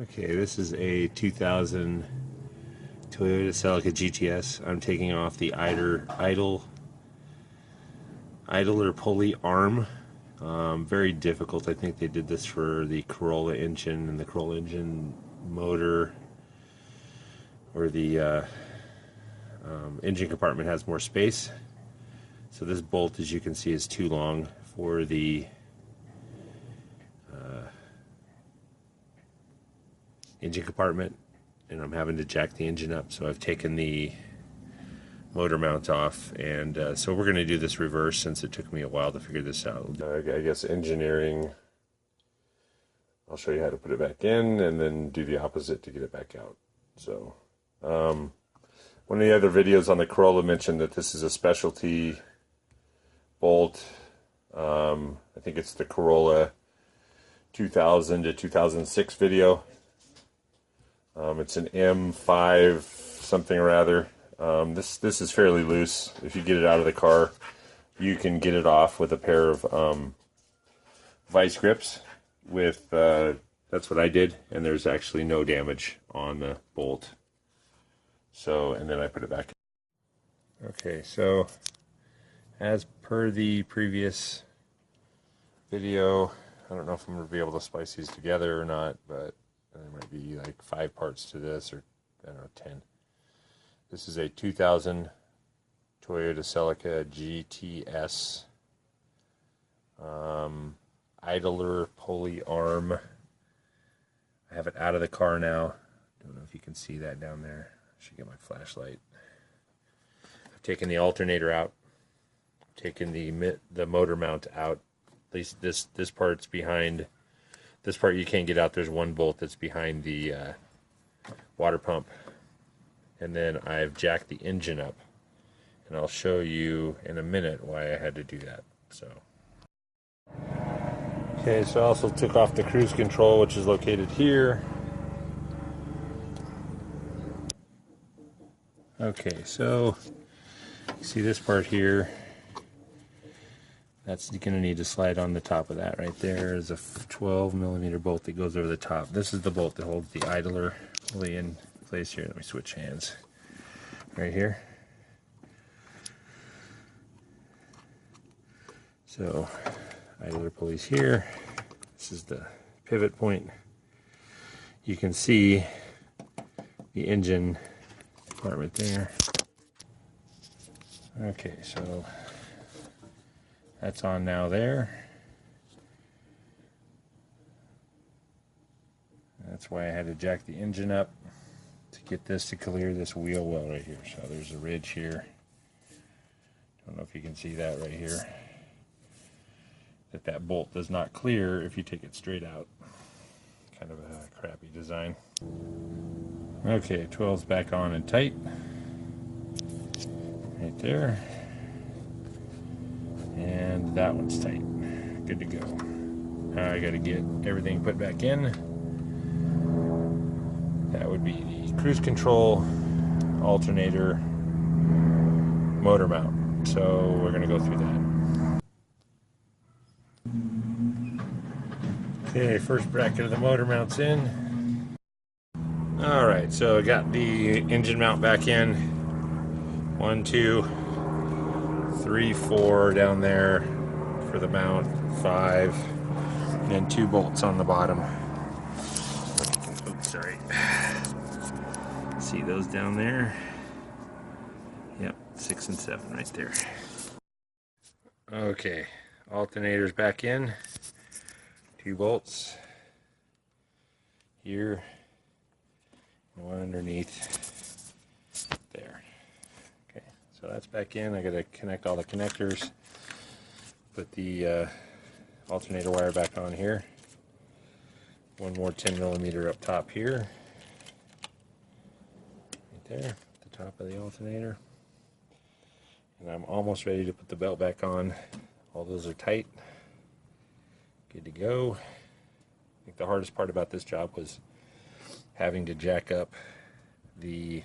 Okay, this is a 2000 Toyota Celica GTS. I'm taking off the idler pulley arm. Very difficult. I think they did this for the Corolla engine, and the Corolla engine motor, or the engine compartment has more space. So this bolt, as you can see, is too long for the engine compartment, and I'm having to jack the engine up. So I've taken the motor mount off, and so we're going to do this reverse since it took me a while to figure this out. I guess engineering, I'll show you how to put it back in and then do the opposite to get it back out. So one of the other videos on the Corolla mentioned that this is a specialty bolt. I think it's the Corolla 2000 to 2006 video. It's an M5 something or other. This is fairly loose. If you get it out of the car, you can get it off with a pair of vice grips. That's what I did, and there's actually no damage on the bolt. So, and then I put it back. Okay, so as per the previous video, I don't know if I'm going to be able to splice these together or not, but there might be like 5 parts to this, or I don't know, 10. This is a 2000 Toyota Celica GTS idler pulley arm. I have it out of the car now. Don't know if you can see that down there. I should get my flashlight. I've taken the alternator out, taken the motor mount out. At least this part's behind. This part you can't get out. There's one bolt that's behind the water pump. And then I've jacked the engine up. And I'll show you in a minute why I had to do that. So, okay, so I also took off the cruise control, which is located here. Okay, so you see this part here. That's going to need to slide on the top of that right there. Is a 12mm bolt that goes over the top. This is the bolt that holds the idler pulley in place here. Let me switch hands. Right here. So, idler pulley's here. This is the pivot point. You can see the engine compartment there. Okay, so that's on now there. That's why I had to jack the engine up to get this to clear this wheel well right here. So there's a ridge here. Don't know if you can see that right here. That bolt does not clear if you take it straight out. Kind of a crappy design. Okay, 12's back on and tight. Right there. And that one's tight. Good to go. Now I got to get everything put back in. That would be the cruise control, alternator, motor mount. So we're going to go through that. Okay, first bracket of the motor mounts in. Alright, so I got the engine mount back in. 1, 2, 3, 4 down there for the mount, 5, and then 2 bolts on the bottom. Oops, sorry. See those down there? Yep, 6 and 7 right there. Okay, alternator's back in. 2 bolts here, and 1 underneath there. Okay, so that's back in. I got to connect all the connectors. Put the alternator wire back on here. 1 more 10mm up top here. Right there, at the top of the alternator. And I'm almost ready to put the belt back on. All those are tight. Good to go. I think the hardest part about this job was having to jack up the